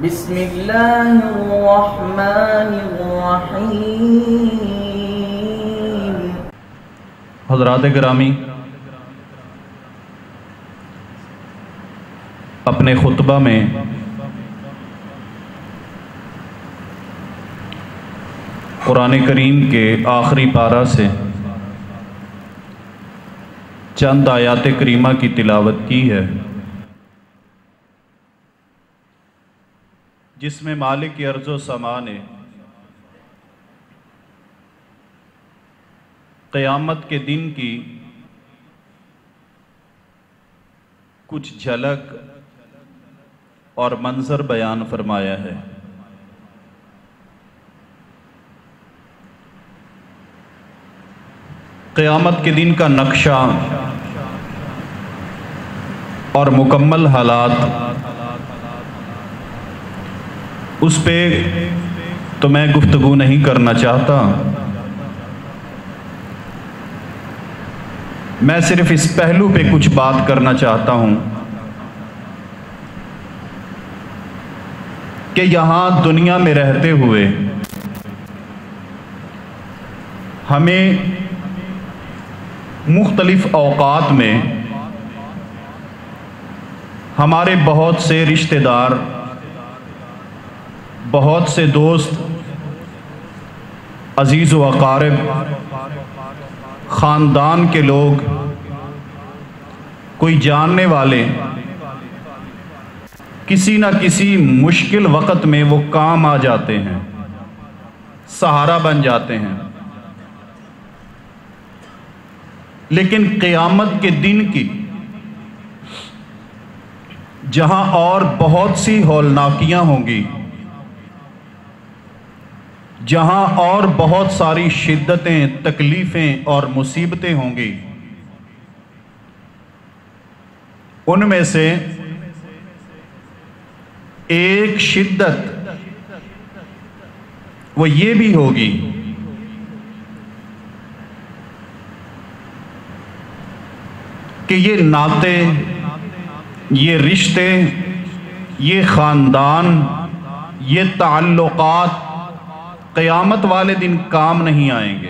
بسم اللہ الرحمن الرحیم۔ حضرات گرامی، اپنے خطبہ میں قرآن کریم کے آخری پارہ سے چند آیات کریمہ کی تلاوت کی ہے، جس میں مالک ارض و سما نے قیامت کے دن کی کچھ جھلک اور منظر بیان فرمایا ہے۔ قیامت کے دن کا نقشہ اور مکمل حالات، اس پہ تو میں گفتگو نہیں کرنا چاہتا، میں صرف اس پہلو پہ کچھ بات کرنا چاہتا ہوں کہ یہاں دنیا میں رہتے ہوئے ہمیں مختلف اوقات میں ہمارے بہت سے رشتہ دار، بہت سے دوست، عزیز و اقارب، خاندان کے لوگ، کوئی جاننے والے کسی نہ کسی مشکل وقت میں وہ کام آ جاتے ہیں، سہارا بن جاتے ہیں۔ لیکن قیامت کے دن کی جہاں اور بہت سی ہولناکیاں ہوں گی، جہاں اور بہت ساری شدتیں، تکلیفیں اور مصیبتیں ہوں گی، ان میں سے ایک شدت وہ یہ بھی ہوگی کہ یہ ناطے، یہ رشتے، یہ خاندان، یہ تعلقات قیامت والے دن کام نہیں آئیں گے۔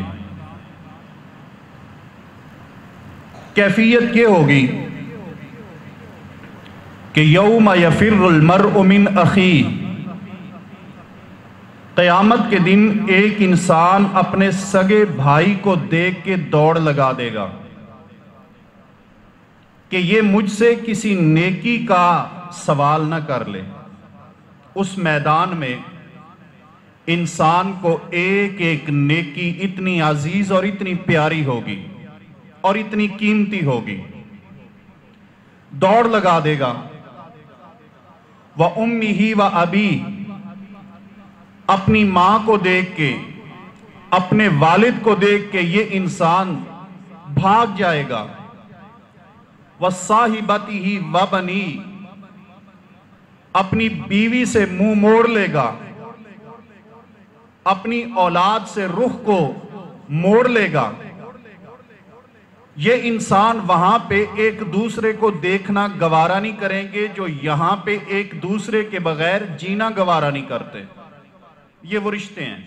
کیفیت یہ ہوگی کہ یوم یفر المرء من اخیہ، قیامت کے دن ایک انسان اپنے سگے بھائی کو دیکھ کے دوڑ لگا دے گا کہ یہ مجھ سے کسی نیکی کا سوال نہ کر لے۔ اس میدان میں انسان کو ایک ایک نیکی اتنی عزیز اور اتنی پیاری ہوگی اور اتنی قیمتی ہوگی، دوڑ لگا دے گا۔ وَأُمِّهِ وَأَبِيهِ، اپنی ماں کو دیکھ کے، اپنے والد کو دیکھ کے یہ انسان بھاگ جائے گا۔ وَصَاحِبَتِهِ وَبَنِيهِ، اپنی بیوی سے منہ موڑ لے گا، اپنی اولاد سے رخ کو موڑ لے گا۔ یہ انسان وہاں پہ ایک دوسرے کو دیکھنا گوارا نہیں کریں گے جو یہاں پہ ایک دوسرے کے بغیر جینا گوارا نہیں کرتے۔ یہ وہ رشتے ہیں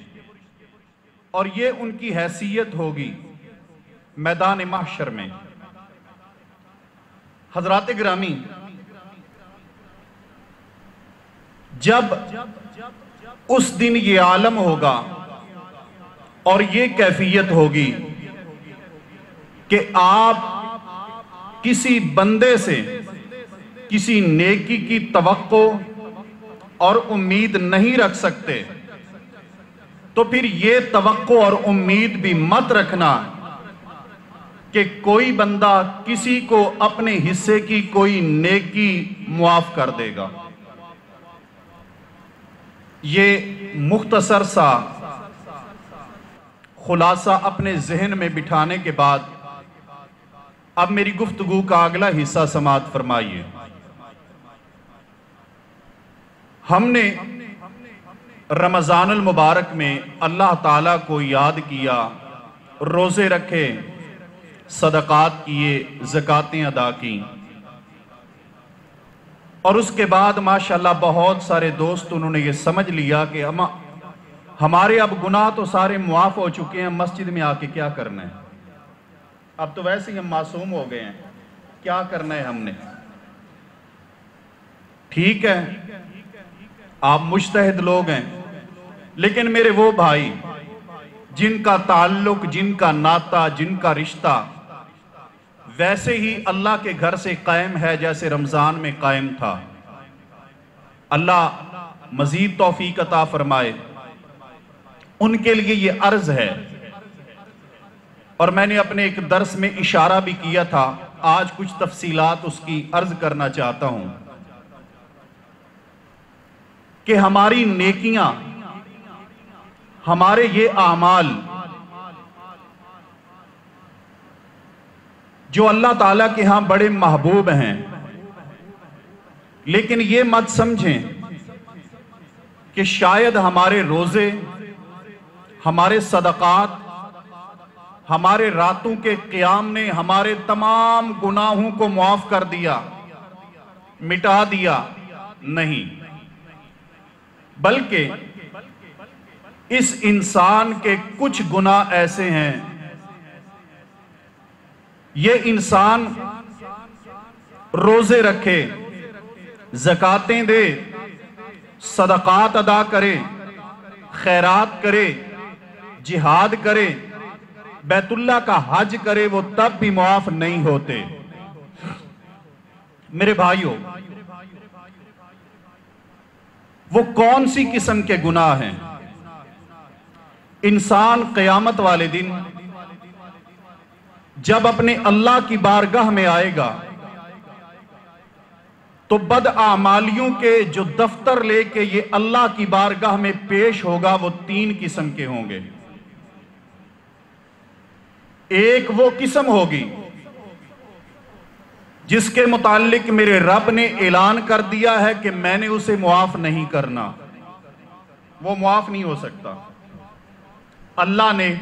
اور یہ ان کی حیثیت ہوگی میدان محشر میں۔ حضرات گرامی، جب اس دن یہ عالم ہوگا اور یہ کیفیت ہوگی کہ آپ کسی بندے سے کسی نیکی کی توقع اور امید نہیں رکھ سکتے، تو پھر یہ توقع اور امید بھی مت رکھنا کہ کوئی بندہ کسی کو اپنے حصے کی کوئی نیکی معاف کر دے گا۔ یہ مختصر سا خلاصہ اپنے ذہن میں بٹھانے کے بعد اب میری گفتگو کا اگلا حصہ سماعت فرمائیے۔ ہم نے رمضان المبارک میں اللہ تعالیٰ کو یاد کیا، روزے رکھے، صدقات کیے، زکاتیں ادا کی۔ اور اس کے بعد ماشاءاللہ بہت سارے دوست انہوں نے یہ سمجھ لیا کہ ہمارے اب گناہ تو سارے معاف ہو چکے ہیں، مسجد میں آ کے کیا کرنا ہے، اب تو ویسے ہی ہم معصوم ہو گئے ہیں، کیا کرنا ہے ہم نے۔ ٹھیک ہے، آپ مجتہد لوگ ہیں، لیکن میرے وہ بھائی جن کا تعلق، جن کا ناطہ، جن کا رشتہ ویسے ہی اللہ کے گھر سے قائم ہے جیسے رمضان میں قائم تھا، اللہ مزید توفیق عطا فرمائے، ان کے لیے یہ عرض ہے۔ اور میں نے اپنے ایک درس میں اشارہ بھی کیا تھا، آج کچھ تفصیلات اس کی عرض کرنا چاہتا ہوں کہ ہماری نیکیاں، ہمارے یہ اعمال جو اللہ تعالیٰ کے ہاں بڑے محبوب ہیں، لیکن یہ مت سمجھیں کہ شاید ہمارے روزے، ہمارے صدقات، ہمارے راتوں کے قیام نے ہمارے تمام گناہوں کو معاف کر دیا، مٹا دیا، نہیں، بلکہ اس انسان کے کچھ گناہ ایسے ہیں، یہ انسان روزے رکھے، زکاتیں دے، صدقات ادا کرے، خیرات کرے، جہاد کرے، بیت اللہ کا حج کرے، وہ تب بھی معاف نہیں ہوتے۔ میرے بھائیوں، وہ کون سی قسم کے گناہ ہیں؟ انسان قیامت والے دن جب اپنے اللہ کی بارگاہ میں آئے گا تو بدعمالیوں کے جو دفتر لے کے یہ اللہ کی بارگاہ میں پیش ہوگا وہ 3 قسم کے ہوں گے۔ ایک وہ قسم ہوگی جس کے متعلق میرے رب نے اعلان کر دیا ہے کہ میں نے اسے معاف نہیں کرنا، وہ معاف نہیں ہو سکتا۔ اللہ نے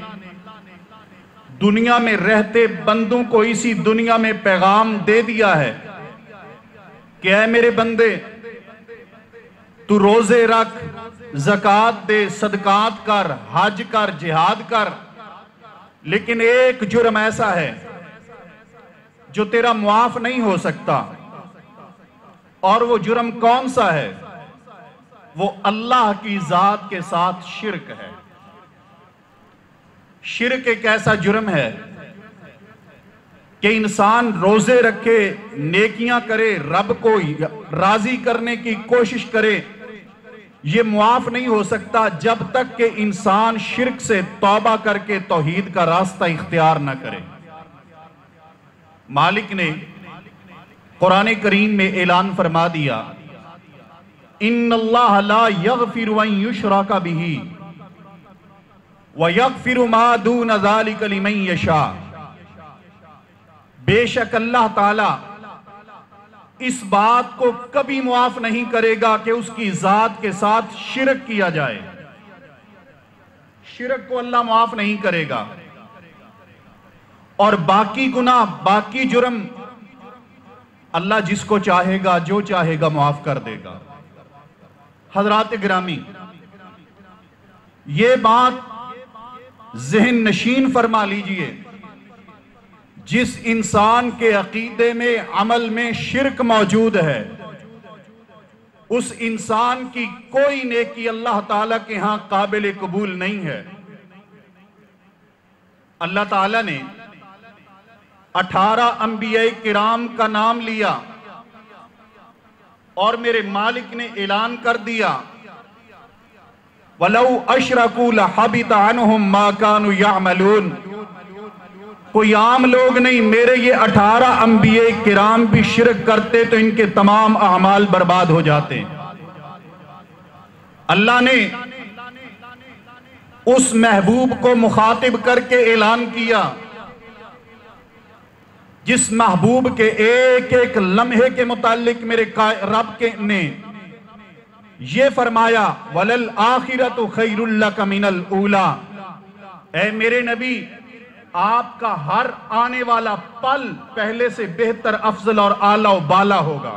دنیا میں رہتے بندوں کو اسی دنیا میں پیغام دے دیا ہے کہ اے میرے بندے، تو روزے رکھ، زکات دے، صدقات کر، حج کر، جہاد کر، لیکن ایک جرم ایسا ہے جو تیرا معاف نہیں ہو سکتا، اور وہ جرم کون سا ہے؟ وہ اللہ کی ذات کے ساتھ شرک ہے۔ شرک ایک ایسا جرم ہے کہ انسان روزے رکھے، نیکیاں کرے، رب کو راضی کرنے کی کوشش کرے، یہ معاف نہیں ہو سکتا جب تک کہ انسان شرک سے توبہ کر کے توحید کا راستہ اختیار نہ کرے۔ مالک نے قرآن کریم میں اعلان فرما دیا، ان اللہ لا یغفر ان یشرک بہ وَيَغْفِرُ مَا دُونَ ذَلِكَ لِمَنْ يَشَاءُ، بے شک اللہ تعالیٰ اس بات کو کبھی معاف نہیں کرے گا کہ اس کی ذات کے ساتھ شرک کیا جائے، شرک کو اللہ معاف نہیں کرے گا، اور باقی گناہ، باقی جرم اللہ جس کو چاہے گا، جو چاہے گا معاف کر دے گا۔ حضرات گرامی، یہ بات ذہن نشین فرما لیجئے، جس انسان کے عقیدے میں، عمل میں شرک موجود ہے، اس انسان کی کوئی نیکی اللہ تعالیٰ کے ہاں قابل قبول نہیں ہے۔ اللہ تعالیٰ نے 18 انبیاء کرام کا نام لیا اور میرے مالک نے اعلان کر دیا، وَلَوْ أَشْرَكُوا لَحَبِطَ عَنْهُمْ مَا كَانُوا يَعْمَلُونَ، کوئی عام لوگ نہیں، میرے یہ 18 انبیاء کرام بھی شرک کرتے تو ان کے تمام اعمال برباد ہو جاتے۔ اللہ نے اس محبوب کو مخاطب کر کے اعلان کیا جس محبوب کے ایک ایک لمحے کے متعلق میرے رب نے یہ فرمایا، وَلَلْآخِرَةُ خَيْرٌ لَكَ مِنَ الْأُولَى، اے میرے نبی، آپ کا ہر آنے والا پل پہلے سے بہتر، افضل اور اعلیٰ و بالا ہوگا۔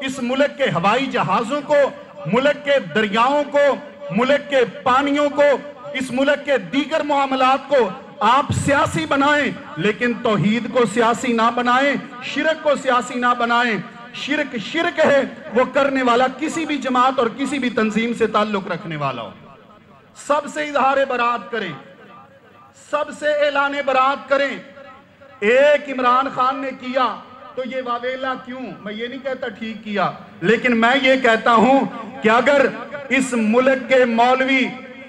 اس ملک کے ہوائی جہازوں کو، ملک کے دریاؤں کو، ملک کے پانیوں کو، اس ملک کے دیگر معاملات کو آپ سیاسی بنائیں، لیکن توحید کو سیاسی نہ بنائیں، شرک کو سیاسی نہ بنائیں۔ شرک شرک ہے، وہ کرنے والا کسی بھی جماعت اور کسی بھی تنظیم سے تعلق رکھنے والا ہو۔ سب سے اظہار برات کریں، سب سے اعلان برات کریں۔ ایک عمران خان نے کیا تو یہ واویلا کیوں؟ میں یہ نہیں کہتا ٹھیک کیا، لیکن میں یہ کہتا ہوں کہ اگر اس ملک کے مولوی،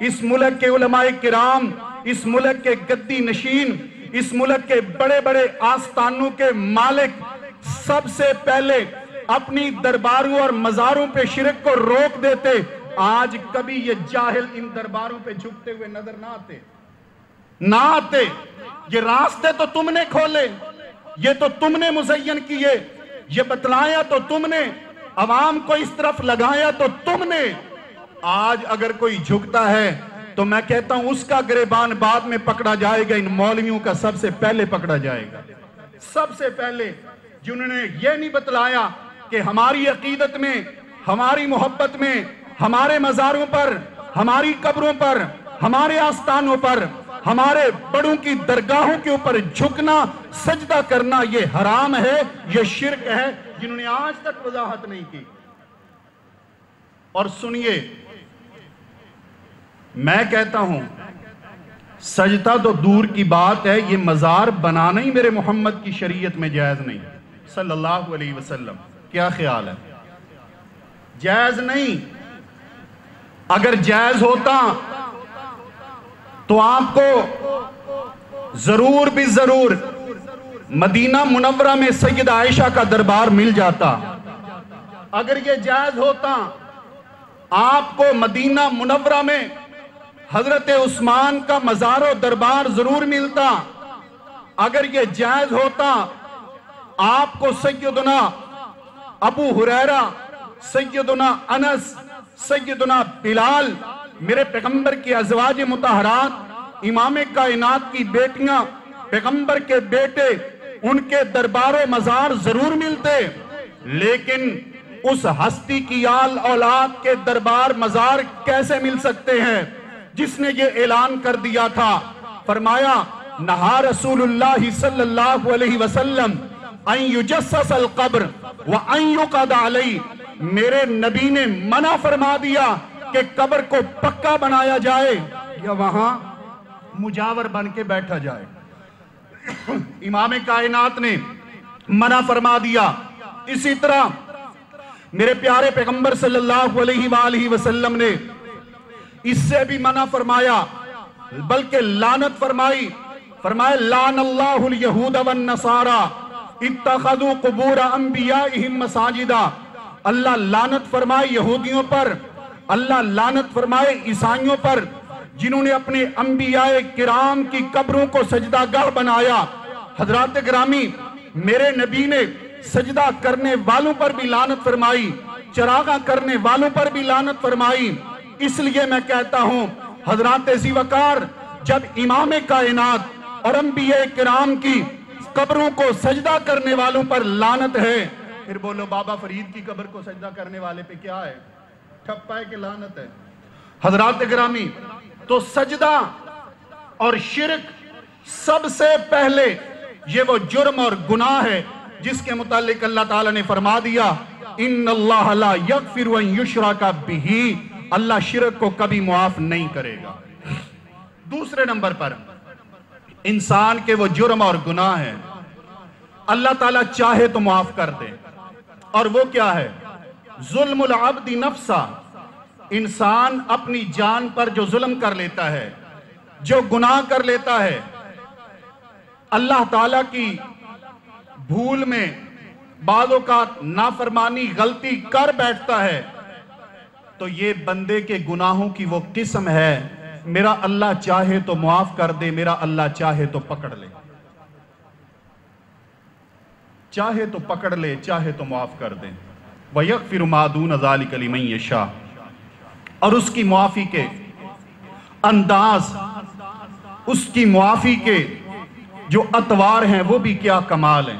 اس ملک کے علماء کرام، اس ملک کے گدی نشین، اس ملک کے بڑے بڑے آستانوں کے مالک سب سے پہلے اپنی درباروں اور مزاروں پہ شرک کو روک دیتے، آج کبھی یہ جاہل ان درباروں پہ جھکتے ہوئے نظر نہ آتے۔ یہ راستے تو تم نے کھولے، یہ تو تم نے مزین کیے، یہ بتلایا تو تم نے، عوام کو اس طرف لگایا تو تم نے۔ آج اگر کوئی جھکتا ہے تو میں کہتا ہوں اس کا گریبان بعد میں پکڑا جائے گا، ان مولویوں کا سب سے پہلے پکڑا جائے گا۔ سب سے پہلے جنہوں نے یہ نہیں بتلایا کہ ہماری عقیدت میں، ہماری محبت میں، ہمارے مزاروں پر، ہماری قبروں پر، ہمارے آستانوں پر، ہمارے بڑوں کی درگاہوں کے اوپر جھکنا، سجدہ کرنا یہ حرام ہے، یہ شرک ہے، جنہوں نے آج تک وضاحت نہیں کی۔ اور سنیے، میں کہتا ہوں سجدہ تو دور کی بات ہے، یہ مزار بنانا ہی میرے محمد کی شریعت میں جائز نہیں صلی اللہ علیہ وسلم۔ کیا خیال ہے؟ جائز نہیں۔ اگر جائز ہوتا تو آپ کو ضرور بھی ضرور مدینہ منورہ میں سیدہ عائشہ کا دربار مل جاتا۔ اگر یہ جائز ہوتا آپ کو مدینہ منورہ میں حضرت عثمان کا مزار و دربار ضرور ملتا۔ اگر یہ جائز ہوتا آپ کو سیدنا ابو ہریرہ، سیدنا انس، سیدنا بلال، میرے پیغمبر کی ازواج مطہرات، امام کائنات کی بیٹیاں، پیغمبر کے بیٹے، ان کے دربار و مزار ضرور ملتے، لیکن اس ہستی کی آل اولاد کے دربار مزار کیسے مل سکتے ہیں جس نے یہ اعلان کر دیا تھا؟ فرمایا نہا رسول اللہ صلی اللہ علیہ وسلم ان یجسس القبر وان یقعد علیہ، میرے نبی نے منع فرما دیا کہ قبر کو پکا بنایا جائے یا وہاں مجاور بن کے بیٹھا جائے۔ امام کائنات نے منع فرما دیا۔ اسی طرح میرے پیارے پیغمبر صلی اللہ علیہ وآلہ وسلم نے اس سے بھی منع فرمایا، بلکہ لعنت فرمائی۔ فرمایا لعن اللہ الیہود والنصارى اتخذوا قبور انبیائہم مساجدا، اللہ لعنت فرمائے یہودیوں پر، اللہ لعنت فرمائے عیسائیوں پر، جنہوں نے اپنے انبیاء کرام کی قبروں کو سجدہ گاہ بنایا۔ حضرات گرامی، میرے نبی نے سجدہ کرنے والوں پر بھی لعنت فرمائی، چراغاں کرنے والوں پر بھی لعنت فرمائی۔ اس لیے میں کہتا ہوں حضرات ذی وقار، جب امام کائنات اور انبیاء کرام کی قبروں کو سجدہ کرنے والوں پر لعنت ہے، پھر بولو بابا فرید کی قبر کو سجدہ کرنے والے پہ کیا ہے؟ ٹھپا ہے کہ لعنت ہے؟ حضرات گرامی، تو سجدہ اور شرک سب سے پہلے یہ وہ جرم اور گناہ ہے جس کے متعلق اللہ تعالیٰ نے فرما دیا ان اللہ لا یغفر ان یشرک بہ، اللہ شرک کو کبھی معاف نہیں کرے گا۔ دوسرے نمبر پر انسان کے وہ جرم اور گناہ ہیں اللہ تعالیٰ چاہے تو معاف کر دے، اور وہ کیا ہے؟ ظلم العبد نفسہ، انسان اپنی جان پر جو ظلم کر لیتا ہے، جو گناہ کر لیتا ہے، اللہ تعالیٰ کی بھول میں بعض اوقات نافرمانی غلطی کر بیٹھتا ہے، تو یہ بندے کے گناہوں کی وہ قسم ہے میرا اللہ چاہے تو معاف کر دے، میرا اللہ چاہے تو پکڑ لے، چاہے تو پکڑ لے، چاہے تو معاف کر دے۔ وَيَغْفِرُ مَا دُونَ ذَلِكَ لِمَن يَشَاءُ، اور اس کی معافی کے انداز، اس کی معافی کے جو اطوار ہیں وہ بھی کیا کمال ہیں۔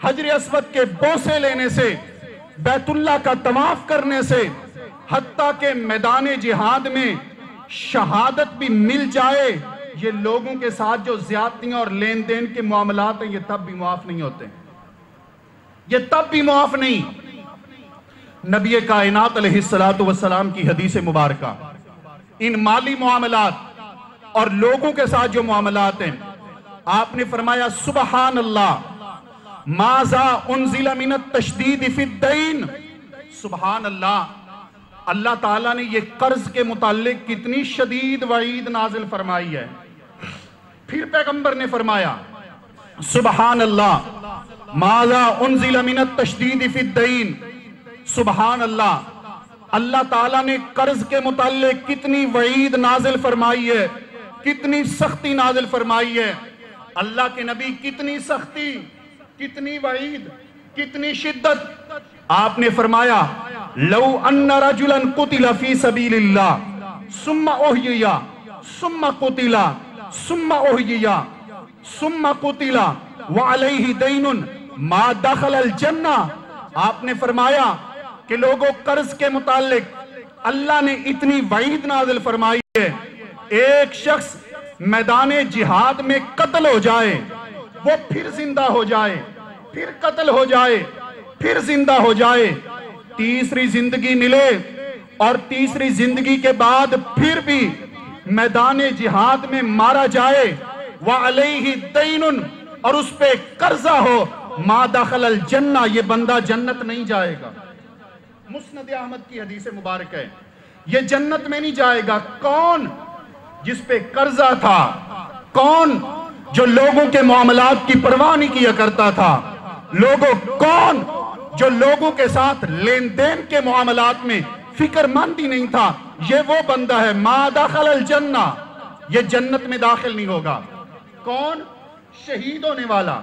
حجر اسود کے بوسے لینے سے، بیت اللہ کا طواف کرنے سے، حتیٰ کہ میدان جہاد میں شہادت بھی مل جائے، یہ لوگوں کے ساتھ جو زیادتیاں اور لین دین کے معاملات ہیں یہ تب بھی معاف نہیں ہوتے، یہ تب بھی معاف نہیں۔ نبی کائنات علیہ السلام کی حدیث مبارکہ ان مالی معاملات اور لوگوں کے ساتھ جو معاملات ہیں، آپ نے فرمایا سبحان اللہ ماذا انزل من التشدید فی الدین، سبحان اللہ، اللہ تعالیٰ نے یہ قرض کے متعلق کتنی شدید وعید نازل فرمائی ہے۔ پھر پیغمبر نے فرمایا سبحان اللہ ماذا انزل من التشدید فی الدین، سبحان اللہ، اللہ تعالیٰ نے قرض کے متعلق کتنی وعید نازل فرمائی ہے، کتنی سختی نازل فرمائی ہے۔ اللہ کے نبی کتنی سختی، کتنی وعید، کتنی شدت۔ آپ نے فرمایا لو ان رجلا قتل فی سبیل اللہ ثم احیی ثم قتل ثم احیی ثم قتل وعلیہ دین ما دخل الجنہ، آپ نے فرمایا کہ لوگوں قرض کے متعلق اللہ نے اتنی وعید نازل فرمائی ہے، ایک شخص میدان جہاد میں قتل ہو جائے، وہ پھر زندہ ہو جائے، پھر قتل ہو جائے، پھر زندہ ہو جائے، تیسری زندگی ملے اور تیسری زندگی کے بعد پھر بھی میدان جہاد میں مارا جائے، وعلیہ دین، اور اس پہ قرضہ ہو، ما دخل الجنہ، یہ بندہ جنت نہیں جائے گا۔ مسند احمد کی حدیث مبارک ہے، یہ جنت میں نہیں جائے گا۔ کون؟ جس پہ قرضہ تھا، کون؟ جو لوگوں کے معاملات کی پرواہ نہیں کیا کرتا تھا، کون؟ جو لوگوں کے ساتھ لین دین کے معاملات میں فکر مند ہی نہیں تھا، یہ وہ بندہ ہے ما دخل الجنہ، یہ جنت میں داخل نہیں ہوگا۔ کون؟ شہید ہونے والا۔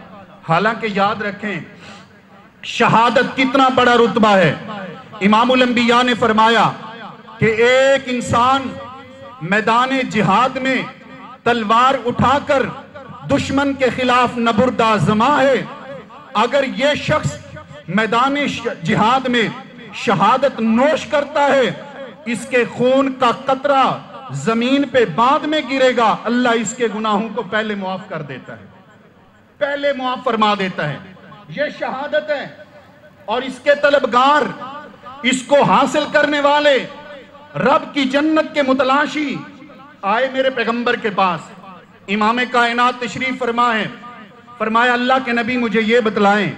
حالانکہ یاد رکھیں شہادت کتنا بڑا رتبہ ہے۔ امام الانبیاء نے فرمایا کہ ایک انسان میدان جہاد میں تلوار اٹھا کر دشمن کے خلاف نبرد آزما ہے، اگر یہ شخص میدان جہاد میں شہادت نوش کرتا ہے، اس کے خون کا قطرہ زمین پہ بعد میں گرے گا، اللہ اس کے گناہوں کو پہلے معاف کر دیتا ہے، پہلے معاف فرما دیتا ہے۔ یہ شہادت ہے، اور اس کے طلبگار، اس کو حاصل کرنے والے، رب کی جنت کے متلاشی آئے میرے پیغمبر کے پاس، امام کائنات تشریف فرما ہے، فرمایا اللہ کے نبی مجھے یہ بتلائیں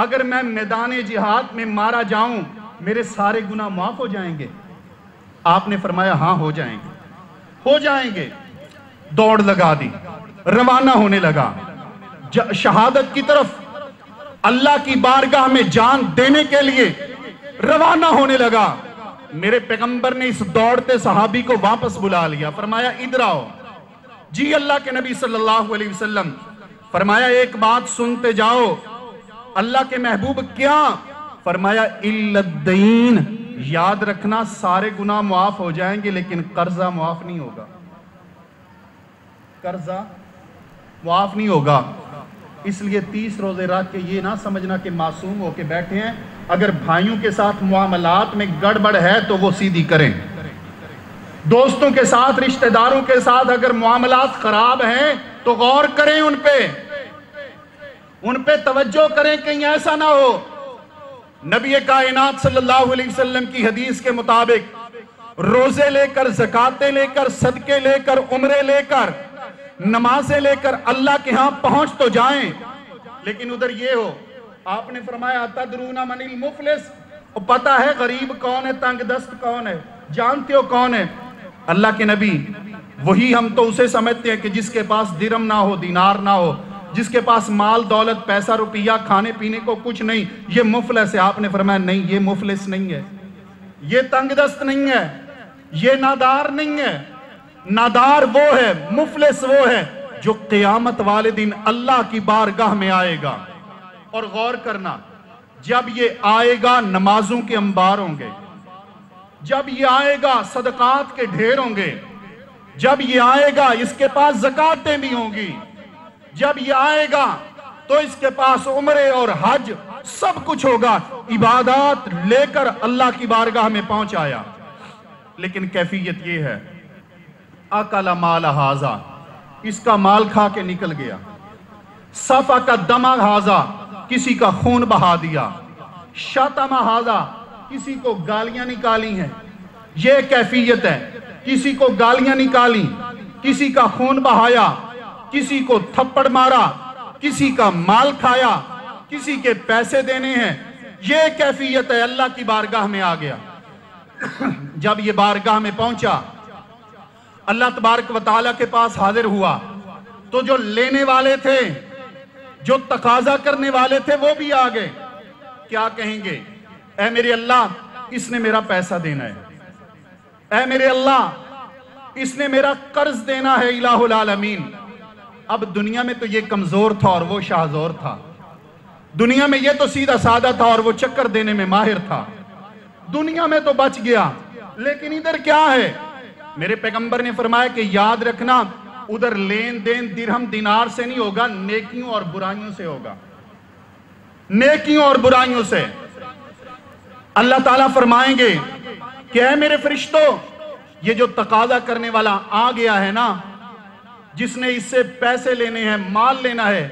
اگر میں میدان جہاد میں مارا جاؤں میرے سارے گناہ معاف ہو جائیں گے؟ آپ نے فرمایا ہاں ہو جائیں گے، ہو جائیں گے۔ دوڑ لگا دی، روانہ ہونے لگا شہادت کی طرف، اللہ کی بارگاہ میں جان دینے کے لیے روانہ ہونے لگا۔ میرے پیغمبر نے اس دوڑتے صحابی کو واپس بلا لیا، فرمایا ادھر آؤ۔ جی اللہ کے نبی صلی اللہ علیہ وسلم، فرمایا ایک بات سنتے جاؤ، اللہ کے محبوب کیا؟ فرمایا الا الدین، یاد رکھنا سارے گناہ معاف ہو جائیں گے لیکن قرضہ معاف نہیں ہوگا، قرضہ معاف نہیں ہوگا۔ اس لیے 30 روزے رکھ کے یہ نہ سمجھنا کہ معصوم ہو کے بیٹھے ہیں، اگر بھائیوں کے ساتھ معاملات میں گڑبڑ ہے تو وہ سیدھی کریں، دوستوں کے ساتھ، رشتہ داروں کے ساتھ اگر معاملات خراب ہیں تو غور کریں، ان پہ توجہ کریں، کہیں ایسا نہ ہو۔ نبی کائنات صلی اللہ علیہ وسلم کی حدیث کے مطابق روزے لے کر، زکاتیں لے کر، صدقے لے کر، عمرے لے کر، نمازیں لے کر اللہ کے ہاں پہنچ تو جائیں، لیکن ادھر یہ ہو۔ آپ نے فرمایا تدرون من المفلس، پتہ ہے غریب کون ہے، تنگ دست کون ہے، جانتے ہو کون ہے؟ اللہ کے نبی وہی ہم تو اسے سمجھتے ہیں کہ جس کے پاس درم نہ ہو، دینار نہ ہو، جس کے پاس مال دولت پیسہ روپیہ کھانے پینے کو کچھ نہیں، یہ مفلس ہے۔ آپ نے فرمایا نہیں، یہ مفلس نہیں ہے، یہ تنگ دست نہیں ہے، یہ نادار نہیں ہے۔ نادار وہ ہے، مفلس وہ ہے جو قیامت والے دن اللہ کی بارگاہ میں آئے گا۔ اور غور کرنا، جب یہ آئے گا نمازوں کے انبار ہوں گے، جب یہ آئے گا صدقات کے ڈھیر ہوں گے، جب یہ آئے گا اس کے پاس زکاتیں بھی ہوں گی، جب یہ آئے گا تو اس کے پاس عمرے اور حج سب کچھ ہوگا، عبادات لے کر اللہ کی بارگاہ میں پہنچ آیا، لیکن کیفیت یہ ہے اکل مال ھذا، اس کا مال کھا کے نکل گیا، سفک دم ھذا، کسی کا خون بہا دیا، شتم ھذا، کسی کو گالیاں نکالی ہیں، یہ کیفیت ہے، کسی کو گالیاں نکالی، کسی کا خون بہایا، کسی کو تھپڑ مارا، کسی کا مال کھایا، کسی کے پیسے دینے ہیں، یہ کیفیت ہے۔ اللہ کی بارگاہ میں آ گیا، جب یہ بارگاہ میں پہنچا، اللہ تبارک و تعالیٰ کے پاس حاضر ہوا، تو جو لینے والے تھے، جو تقاضا کرنے والے تھے، وہ بھی آ گئے۔ کیا کہیں گے؟ اے میرے اللہ، اس نے میرا پیسہ دینا ہے، اے میرے اللہ، اس نے میرا قرض دینا ہے الہ العالمین۔ اب دنیا میں تو یہ کمزور تھا اور وہ شاہزور تھا، دنیا میں یہ تو سیدھا سادہ تھا اور وہ چکر دینے میں ماہر تھا، دنیا میں تو بچ گیا، لیکن ادھر کیا ہے؟ میرے پیغمبر نے فرمایا کہ یاد رکھنا، ادھر لین دین درہم دینار سے نہیں ہوگا، نیکیوں اور برائیوں سے ہوگا، نیکیوں اور برائیوں سے۔ اللہ تعالیٰ فرمائیں گے کہ اے میرے فرشتوں، یہ جو تقاضا کرنے والا آ گیا ہے نا، جس نے اس سے پیسے لینے ہیں، مال لینا ہے،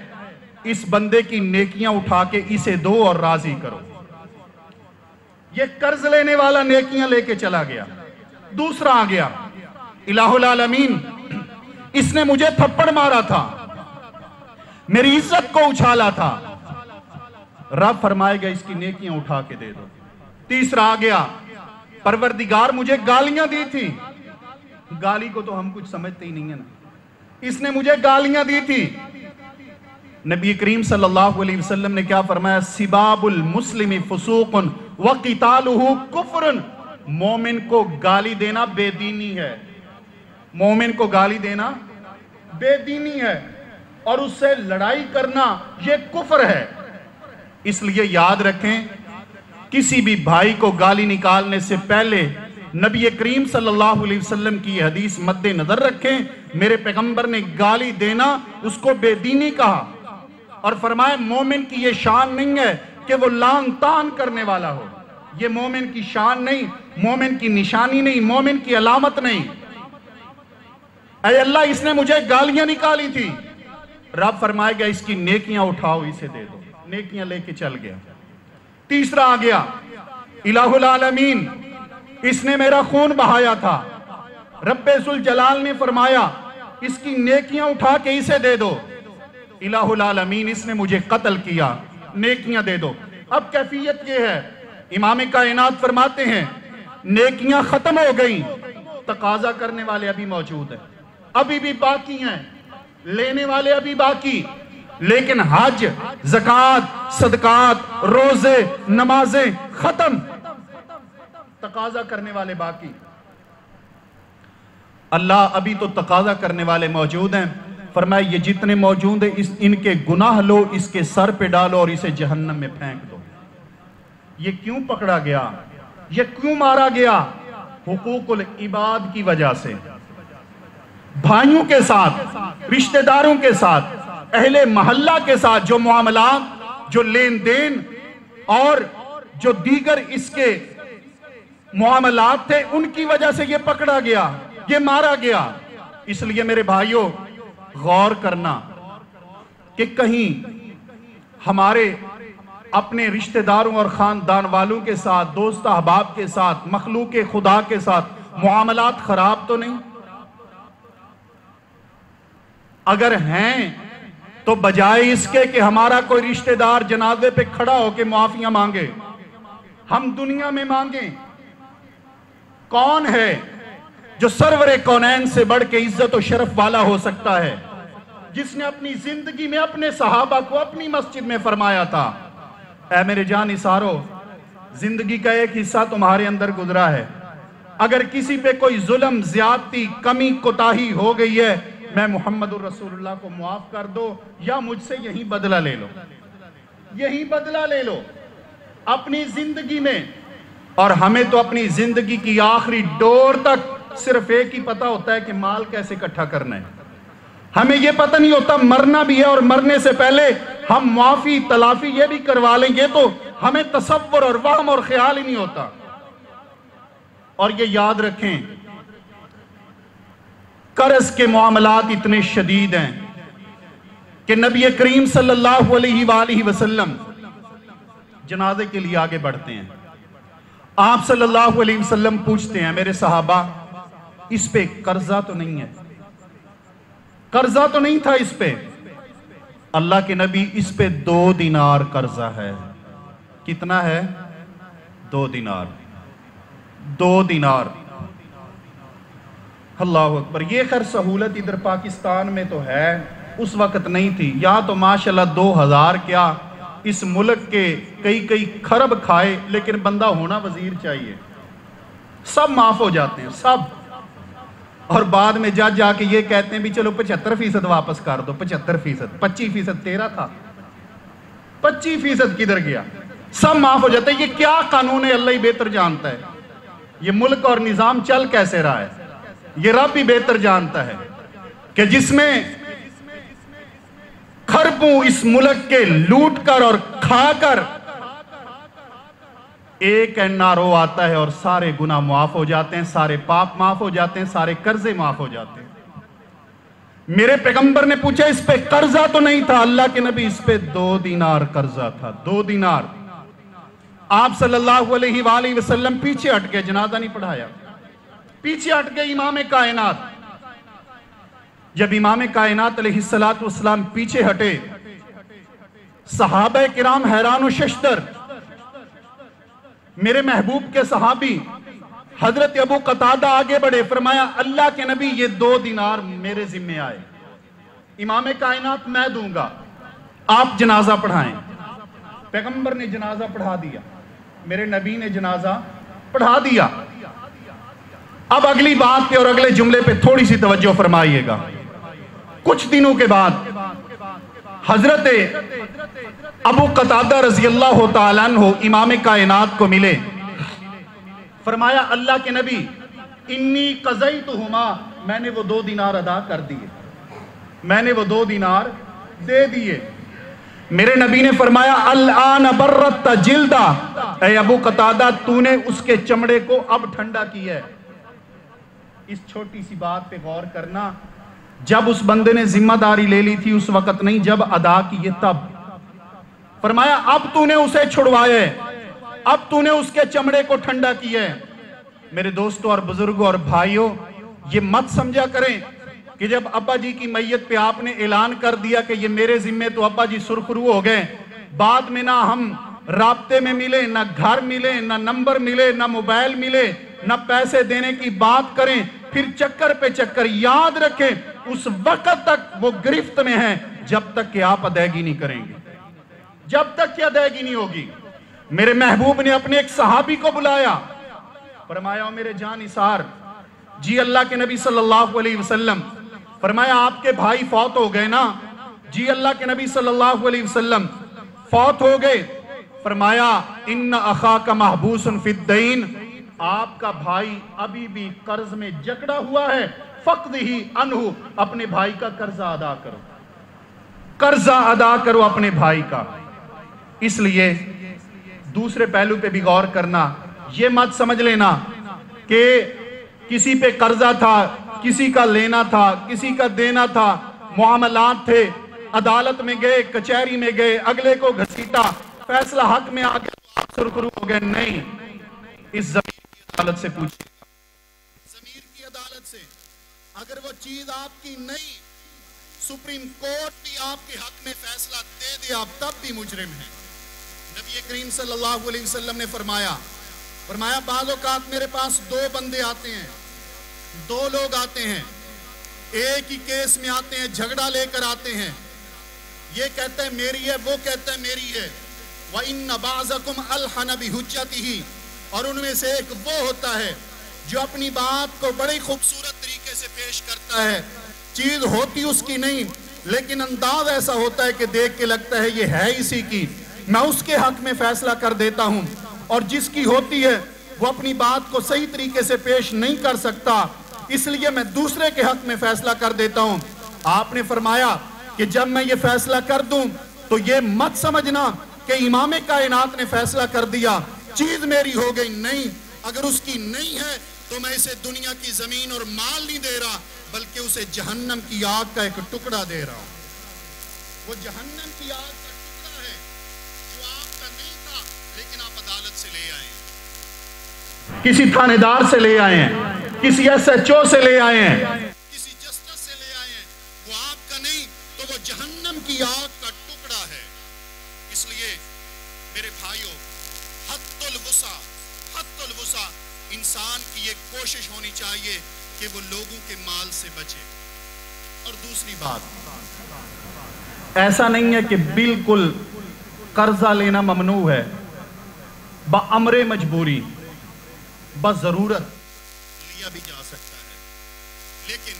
اس بندے کی نیکیاں اٹھا کے اسے دو اور راضی کرو۔ یہ قرض لینے والا نیکیاں لے کے چلا گیا۔ دوسرا آ گیا، الہ العالمین، اس نے مجھے تھپڑ مارا تھا، میری عزت کو اچھالا تھا، رب فرمائے گا اس کی نیکیاں اٹھا کے دے دو۔ تیسرا آ گیا، پروردگار مجھے گالیاں دی تھی، گالی کو تو ہم کچھ سمجھتے ہی نہیں ہیں نا، اس نے مجھے گالیاں دی تھی۔ نبی کریم صلی اللہ علیہ وسلم نے کیا فرمایا؟ سباب المسلم فسوق وقتالہ کفر، مومن کو گالی دینا بے دینی ہے، مومن کو گالی دینا بے دینی ہے، اور اس سے لڑائی کرنا یہ کفر ہے۔ اس لیے یاد رکھیں، کسی بھی بھائی کو گالی نکالنے سے پہلے نبی کریم صلی اللہ علیہ وسلم کی یہ حدیث مد نظر رکھیں۔ میرے پیغمبر نے گالی دینا اس کو بے دینی کہا، اور فرمایا مومن کی یہ شان نہیں ہے کہ وہ لان تان کرنے والا ہو، یہ مومن کی شان نہیں، مومن کی نشانی نہیں، مومن کی علامت نہیں۔ اے اللہ، اس نے مجھے گالیاں نکالی تھی، رب فرمائے گا اس کی نیکیاں اٹھاؤ، اسے دے دو، نیکیاں لے کے چل گیا۔ تیسرا آ گیا، الہ العالمین، اس نے میرا خون بہایا تھا، رب ذوالجلال نے فرمایا اس کی نیکیاں اٹھا کے اسے دے دو، الہ العالمین، اس نے مجھے قتل کیا، نیکیاں دے دو۔ اب کیفیت یہ ہے، امام کائنات فرماتے ہیں نیکیاں ختم ہو گئیں، تقاضا کرنے والے ابھی موجود ہیں، ابھی بھی باقی ہیں، لینے والے ابھی باقی، لیکن حج، زکوٰۃ، صدقات، روزے، نمازیں ختم، تقاضا کرنے والے باقی۔ اللہ ابھی تو تقاضا کرنے والے موجود ہیں، فرمایا یہ جتنے موجود ہیں ان کے گناہ لو، اس کے سر پہ ڈالو اور اسے جہنم میں پھینک دو۔ یہ کیوں پکڑا گیا؟ یہ کیوں مارا گیا؟ حقوق العباد کی وجہ سے، بھائیوں کے ساتھ، رشتہ داروں کے ساتھ، اہل محلہ کے ساتھ جو معاملات، جو لین دین اور جو دیگر اس کے معاملات تھے، ان کی وجہ سے یہ پکڑا گیا، یہ مارا گیا۔ اس لیے میرے بھائیوں، غور کرنا کہ کہیں ہمارے اپنے رشتہ داروں اور خاندان والوں کے ساتھ، دوست احباب کے ساتھ، مخلوق خدا کے ساتھ معاملات خراب تو نہیں؟ اگر ہیں تو بجائے اس کے کہ ہمارا کوئی رشتہ دار جنازے پہ کھڑا ہو کے معافیاں مانگے، ہم دنیا میں مانگیں۔ کون ہے جو سرور کونین سے بڑھ کے عزت و شرف والا ہو سکتا ہے، جس نے اپنی زندگی میں اپنے صحابہ کو اپنی مسجد میں فرمایا تھا، اے میرے جان نثارو، زندگی کا ایک حصہ تمہارے اندر گزرا ہے، اگر کسی پہ کوئی ظلم، زیادتی، کمی، کوتاہی ہو گئی ہے، میں محمد الرسول اللہ کو معاف کر دو، یا مجھ سے یہی بدلہ لے لو، یہی بدلہ لے لو اپنی زندگی میں۔ اور ہمیں تو اپنی زندگی کی آخری ڈور تک صرف ایک ہی پتہ ہوتا ہے کہ مال کیسے اکٹھا کرنا ہے، ہمیں یہ پتہ نہیں ہوتا مرنا بھی ہے اور مرنے سے پہلے ہم معافی تلافی یہ بھی کروا لیں، یہ تو ہمیں تصور اور وہم اور خیال ہی نہیں ہوتا۔ اور یہ یاد رکھیں، قرض کے معاملات اتنے شدید ہیں کہ نبی کریم صلی اللہ علیہ وآلہ وسلم جنازے کے لیے آگے بڑھتے ہیں۔ آپ صلی اللہ علیہ وسلم پوچھتے ہیں، میرے صحابہ اس پہ قرضہ تو نہیں ہے؟ قرضہ تو نہیں تھا اس پہ؟ اللہ کے نبی اس پہ 2 دینار قرضہ ہے۔ کتنا ہے؟ 2 دینار۔ 2 دینار۔ اللہ اکبر۔ یہ خیر سہولت ادھر پاکستان میں تو ہے، اس وقت نہیں تھی۔ یا تو ماشاءاللہ 2000 کیا اس ملک کے کئی خرب کھائے، لیکن بندہ ہونا وزیر چاہیے، سب معاف ہو جاتے ہیں سب۔ اور بعد میں جا کے یہ کہتے ہیں بھی چلو 75% واپس کر دو۔ 75%، 25% تیرا تھا، 25% کدھر گیا؟ سب معاف ہو جاتے ہیں۔ یہ کیا قانون ہے؟ اللہ ہی بہتر جانتا ہے یہ ملک اور نظام چل کیسے رہا ہے، یہ رب ہی بہتر جانتا ہے کہ جس میں خربوں اس ملک کے لوٹ کر اور کھا کر ایک NRO آتا ہے اور سارے گناہ معاف ہو جاتے ہیں، سارے پاپ معاف ہو جاتے ہیں، سارے قرضے معاف ہو جاتے ہیں۔ میرے پیغمبر نے پوچھا اس پہ قرضہ تو نہیں تھا؟ اللہ کے نبی اس پہ 2 دینار قرضہ تھا، 2 دینار۔ آپ صلی اللہ علیہ وآلہ وسلم پیچھے ہٹ گئے، جنازہ نہیں پڑھایا، پیچھے ہٹ گئے امام کائنات۔ جب امام کائنات علیہ السلام پیچھے ہٹے، صحابہ کرام حیران و ششدر۔ میرے محبوب کے صحابی حضرت ابو قتادہ آگے بڑھے، فرمایا اللہ کے نبی یہ 2 دینار میرے ذمہ آئے، امام کائنات میں دوں گا، آپ جنازہ پڑھائیں۔ پیغمبر نے جنازہ پڑھا دیا، میرے نبی نے جنازہ پڑھا دیا۔ اب اگلی بات پہ اور اگلے جملے پہ تھوڑی سی توجہ فرمائیے گا۔ کچھ دنوں کے بعد حضرت ابو قتادہ رضی اللہ تعالیٰ عنہ امام کائنات کو ملے، فرمایا اللہ کے نبی انی قضیتہما، میں نے وہ 2 دینار ادا کر دیے، میں نے وہ 2 دینار دے دیے۔ میرے نبی نے فرمایا الآن برت جلدہ، اے ابو قتادہ تو نے اس کے چمڑے کو اب ٹھنڈا کیا ہے۔ اس چھوٹی سی بات پہ غور کرنا، جب اس بندے نے ذمہ داری لے لی تھی اس وقت نہیں، جب ادا کیے تب۔ فرمایا اب تو نے اسے چھڑوایا ہے، اب تو نے اس کے چمڑے کو ٹھنڈا کیا ہے۔ میرے دوستوں اور بزرگوں اور بھائیوں، یہ مت سمجھا کریں کہ جب ابا جی کی میت پہ آپ نے اعلان کر دیا کہ یہ میرے ذمے، تو ابا جی سرخرو ہو گئے، بعد میں نہ ہم رابطے میں ملے، نہ گھر ملے، نہ نمبر ملے، نہ موبائل ملے، نہ پیسے دینے کی بات کریں، پھر چکر پہ چکر۔ یاد رکھیں اس وقت تک وہ گرفت میں ہیں جب تک کہ آپ ادائیگی نہیں کریں گے، جب تک کہ ادائیگی نہیں ہوگی۔ میرے محبوب نے اپنے ایک صحابی کو بلایا، فرمایا میرے جان نثار جی، اللہ کے نبی صلی اللہ علیہ وسلم، فرمایا آپ کے بھائی فوت ہو گئے نا؟ جی اللہ کے نبی صلی اللہ علیہ وسلم فوت ہو گئے۔ فرمایا ان اخاک محبوس فی الدین، آپ کا بھائی ابھی بھی قرض میں جکڑا ہوا ہے، فقدہ عنہ، اپنے بھائی کا قرضہ ادا کرو، قرضہ ادا کرو اپنے بھائی کا۔ اس لیے دوسرے پہلو پہ بھی غور کرنا، یہ مت سمجھ لینا کہ کسی پہ قرضہ تھا، کسی کا لینا تھا، کسی کا دینا تھا، معاملات تھے، عدالت میں گئے، کچہری میں گئے، اگلے کو گھسیٹا، فیصلہ حق میں آگے سرخرو ہو گئے۔ نہیں، اس ضمیر کی عدالت سے پوچھئے، ضمیر کی عدالت سے، اگر وہ چیز آپ کی نہیں، سپریم کورٹ بھی آپ کے حق میں فیصلہ دے دے، آپ تب بھی مجرم ہیں۔ نبی کریم صلی اللہ علیہ وسلم نے فرمایا بعض اوقات میرے پاس 2 بندے آتے ہیں، 2 لوگ آتے ہیں، ایک ہی کیس میں آتے ہیں، جھگڑا لے کر آتے ہیں، یہ کہتا ہے میری ہے، وہ کہتا ہے میری ہے۔ وَإِنَّ بَعْضَكُمْ أَلْحَنَ بِحُجَّتِهِ، اور ان میں سے ایک وہ ہوتا ہے جو اپنی بات کو بڑی خوبصورت طریقے سے پیش کرتا ہے، چیز ہوتی اس کی نہیں لیکن انداز ایسا ہوتا ہے کہ دیکھ کے لگتا ہے یہ ہے اسی کی، میں اس کے حق میں فیصلہ کر دیتا ہوں، اور جس کی ہوتی ہے وہ اپنی بات کو صحیح طریقے سے پیش نہیں کر سکتا، اس لیے میں دوسرے کے حق میں فیصلہ کر دیتا ہوں۔ آپ نے فرمایا کہ جب میں یہ فیصلہ کر دوں تو یہ مت سمجھنا کہ امام کائنات نے فیصلہ کر دیا چیز میری ہو گئی، نہیں، اگر اس کی نہیں ہے تو میں اسے دنیا کی زمین اور مال نہیں دے رہا، بلکہ اسے جہنم کی آگ کا ایک ٹکڑا دے رہا ہوں۔ وہ جہنم کی آگ کا ٹکڑا ہے جو آپ کا نہیں تھا، لیکن آپ عدالت سے لے آئے ہیں، کسی تھانے دار سے لے آئے ہیں، کسی ایس ایچ او سے لے آئے ہیں، کسی جسٹس سے لے آئے ہیں، وہ آپ کا نہیں تو وہ جہنم کی آگ کا ٹکڑا ہے۔ اس لیے میرے بھائیوں، حد الوسع انسان کی یہ کوشش ہونی چاہیے کہ وہ لوگوں کے مال سے بچے۔ اور دوسری بات، ایسا نہیں ہے کہ بالکل قرضہ لینا ممنوع ہے، بامر مجبوری، بضرورت لیا بھی جا سکتا ہے، لیکن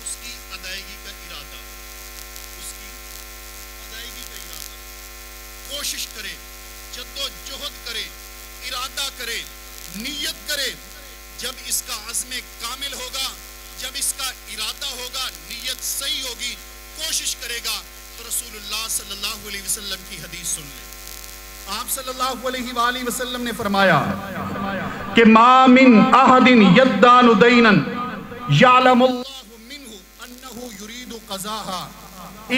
اس کی ادائیگی کا ارادہ ہو، کوشش کرے، جدوجہد کرے، ارادہ کرے، نیت کرے۔ جب اس کا عزم کامل ہوگا، جب اس کا ارادہ ہوگا، نیت صحیح ہوگی، کوشش کرے گا، تو رسول اللہ صلی اللہ علیہ وسلم کی حدیث سن لیں۔ آپ صلی اللہ علیہ وآلہ وسلم نے فرمایا کہ ما من احد یدان دینا یعلم اللہ منہ انہ یرید قضاہا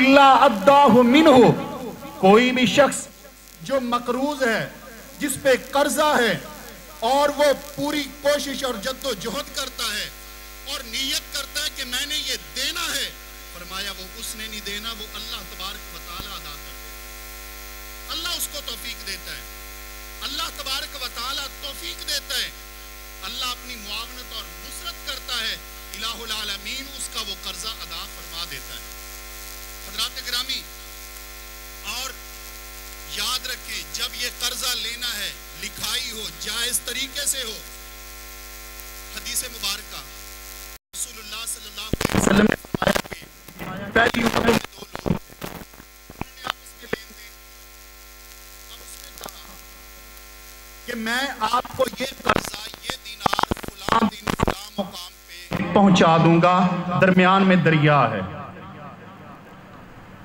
الا اداہ منہ۔ کوئی بھی شخص جو مقروض ہے، جس پہ قرضہ ہے، اور وہ پوری کوشش اور جد و جہد کرتا ہے اور نیت کرتا ہے کہ میں نے یہ دینا ہے، فرمایا وہ اس نے نہیں دینا، وہ اللہ تبارک و تعالی ادا کر دیتا ہے۔ اللہ اس کو توفیق دیتا ہے، اللہ تبارک و تعالی توفیق دیتا ہے، اللہ اپنی معاونت اور نصرت کرتا ہے، الہ العالمین اس کا وہ قرضہ ادا فرما دیتا ہے۔ حضرات گرامی، اور یاد رکھیں، جب یہ قرضہ لینا ہے، لکھائی ہو، جائز طریقے سے ہو، حدیث مبارکہ رسول اللہ صلی اللہ علیہ وسلم نے فرمایا کہ پہلی امت میں دو لوگ انہوں نے آپس میں لین دین، اب اس نے کہا کہ میں آپ کو یہ قرضہ، یہ دینار فلاں دن فلاں مقام پہ پہنچا دوں گا، درمیان میں دریا ہے۔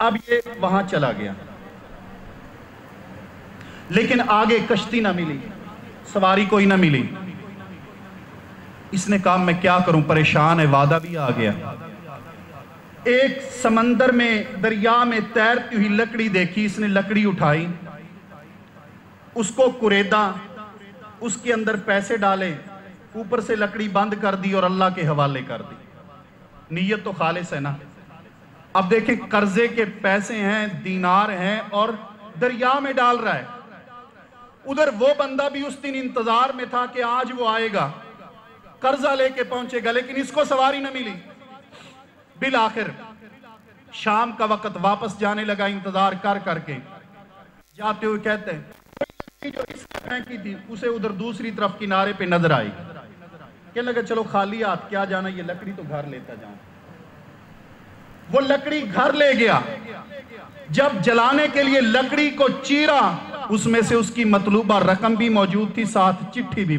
اب یہ وہاں چلا گیا، لیکن آگے کشتی نہ ملی، سواری کوئی نہ ملی۔ اس نے کہا میں کیا کروں، پریشان ہے، وعدہ بھی آ گیا۔ ایک سمندر میں، دریا میں تیرتی ہوئی لکڑی دیکھی، اس نے لکڑی اٹھائی، اس کو کریدا، اس کے اندر پیسے ڈالے، اوپر سے لکڑی بند کر دی اور اللہ کے حوالے کر دی۔ نیت تو خالص ہے نا۔ اب دیکھیں، قرضے کے پیسے ہیں، دینار ہیں، اور دریا میں ڈال رہا ہے۔ ادھر وہ بندہ بھی اس دن انتظار میں تھا کہ آج وہ آئے گا، قرضہ لے کے پہنچے گا، لیکن اس کو سواری نہ ملی۔ بالآخر شام کا وقت واپس جانے لگا، انتظار کر کر کے جاتے ہوئے کہتے ہیں جو اس نے پھینکی تھی اسے ادھر دوسری طرف کنارے پہ نظر آئی، کہنے لگا چلو خالی ہاتھ کیا جانا، یہ لکڑی تو گھر لیتا جاؤں۔ وہ لکڑی گھر لے گیا، جب جلانے کے لیے لکڑی کو چیرا، اس میں سے اس کی مطلوبہ رقم بھی موجود تھی، ساتھ چٹھی بھی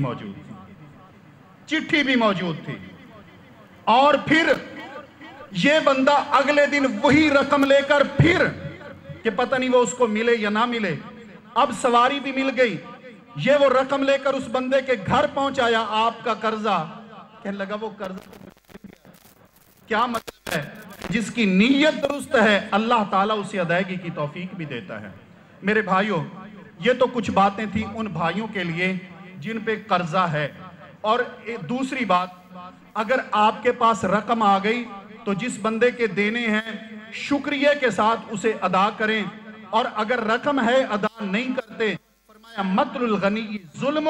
موجود تھی۔ اور پھر یہ بندہ اگلے دن وہی رقم لے کر پھر، کہ پتہ نہیں وہ اس کو ملے یا نہ ملے، اب سواری بھی مل گئی، یہ وہ رقم لے کر اس بندے کے گھر پہنچایا، آپ کا قرضہ، کہنے لگا وہ قرضہ کیا مطلب ہے؟ جس کی نیت درست ہے اللہ تعالیٰ اسے ادائیگی کی توفیق بھی دیتا ہے۔ میرے بھائیوں، یہ تو کچھ باتیں تھیں ان بھائیوں کے لیے جن پہ قرضہ ہے۔ اور دوسری بات، اگر آپ کے پاس رقم آ گئی تو جس بندے کے دینے ہیں شکریہ کے ساتھ اسے ادا کریں، اور اگر رقم ہے ادا نہیں کرتے، فرمایا مطل الغنی ظلم،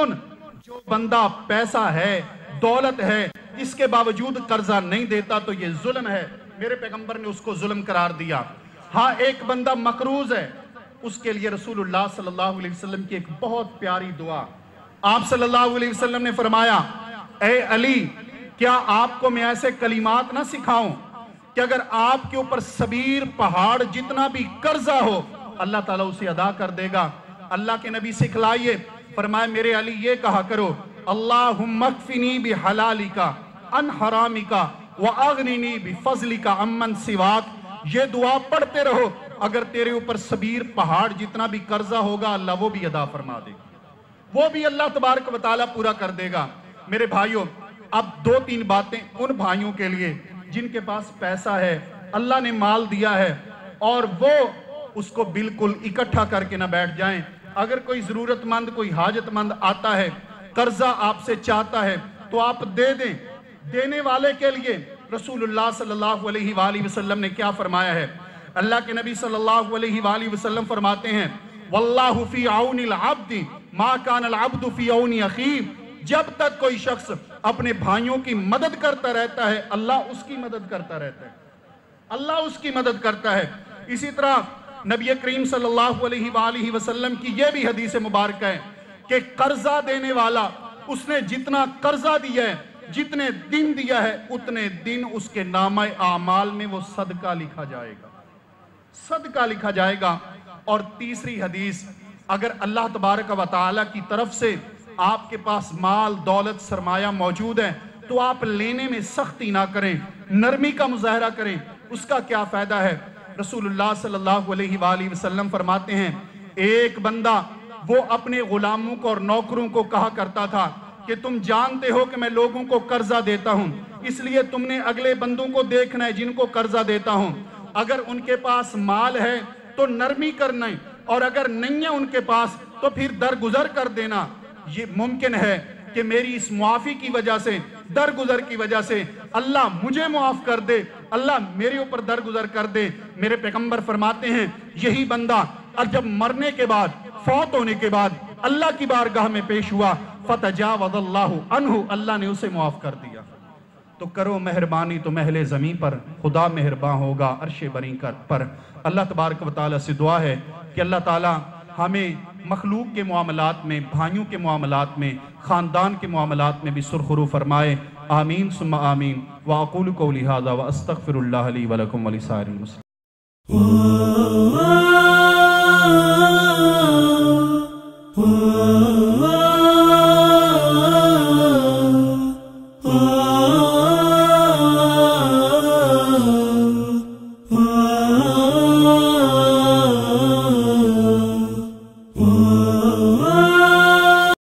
جو بندہ پیسہ ہے، دولت ہے، اس کے باوجود قرضہ نہیں دیتا تو یہ ظلم ہے، میرے پیغمبر نے اس کو ظلم قرار دیا۔ ہاں، ایک بندہ مقروض ہے، اس کے لیے رسول اللہ صلی اللہ علیہ وسلم کی ایک بہت پیاری دعا، آپ صلی اللہ علیہ وسلم نے فرمایا اے علی، کیا آپ کو میں ایسے کلمات نہ سکھاؤں کہ اگر آپ کے اوپر سبیر پہاڑ جتنا بھی قرضہ ہو اللہ تعالیٰ اسے ادا کر دے گا۔ اللہ کے نبی سکھلائیے، فرمایا میرے علی یہ کہا کرو، اللہم اکفنی بحلالکا ان حرامکا واغننی بفضلکا عمن سواک۔ یہ دعا پڑھتے رہو، اگر تیرے اوپر صبیر پہاڑ جتنا بھی قرضہ ہوگا اللہ وہ بھی ادا فرما دے گا، وہ بھی اللہ تبارک و تعالیٰ پورا کر دے گا۔ میرے بھائیوں، اب 2-3 باتیں ان بھائیوں کے لیے جن کے پاس پیسہ ہے، اللہ نے مال دیا ہے اور وہ اس کو بالکل اکٹھا کر کے نہ بیٹھ جائیں۔ اگر کوئی ضرورت مند، کوئی حاجت مند آتا ہے، قرضہ آپ سے چاہتا ہے تو آپ دے دیں۔ دینے والے کے لیے رسول اللہ صلی اللہ علیہ وآلہ وسلم نے کیا فرمایا ہے؟ اللہ کے نبی صلی اللہ علیہ وآلہ وسلم فرماتے ہیں واللہ فی عون العبد ما کان العبد فی عون اخیہ، جب تک کوئی شخص اپنے بھائیوں کی مدد کرتا رہتا ہے اللہ اس کی مدد کرتا رہتا ہے، اللہ اس کی مدد کرتا ہے۔ اسی طرح نبی کریم صلی اللہ علیہ وآلہ وسلم کی یہ بھی حدیث مبارکہ ہے کہ قرضہ دینے والا اس نے جتنا قرضہ دیا ہے، جتنے دن دیا ہے، اتنے دن اس کے نامہ اعمال میں وہ صدقہ لکھا جائے گا، صدقہ لکھا جائے گا۔ اور تیسری حدیث، اگر اللہ تبارک و تعالیٰ کی طرف سے آپ کے پاس مال دولت سرمایہ موجود ہے تو آپ لینے میں سختی نہ کریں، نرمی کا مظاہرہ کریں۔ اس کا کیا فائدہ ہے؟ رسول اللہ صلی اللہ علیہ وآلہ وسلم فرماتے ہیں ایک بندہ وہ اپنے غلاموں کو اور نوکروں کو کہا کرتا تھا کہ تم جانتے ہو کہ میں لوگوں کو قرضہ دیتا ہوں، اس لیے تم نے اگلے بندوں کو دیکھنا ہے جن کو قرضہ دیتا ہوں، اگر ان کے پاس مال ہے تو نرمی کرنا ہے اور اگر نہیں ہے ان کے پاس تو پھر درگزر کر دینا۔ یہ ممکن ہے کہ میری اس معافی کی وجہ سے، درگزر کی وجہ سے اللہ مجھے معاف کر دے، اللہ میرے اوپر درگزر کر دے۔ میرے پیغمبر فرماتے ہیں یہی بندہ اور جب مرنے کے بعد، فوت ہونے کے بعد اللہ کی بارگاہ میں پیش ہوا فتجاوز اللہ عنہ، اللہ نے اسے معاف کر دیا۔ تو کرو مہربانی تو محل زمین پر خدا مہرباں ہوگا عرش بری پر۔ اللہ تبارک و تعالیٰ سے دعا ہے کہ اللہ تعالیٰ ہمیں مخلوق کے معاملات میں، بھائیوں کے معاملات میں، خاندان کے معاملات میں بھی سرخرو فرمائے۔ آمین ثم آمین۔ وأقول قولی ھذا وأستغفر اللہ لی ولکم ولسائر المسلمین۔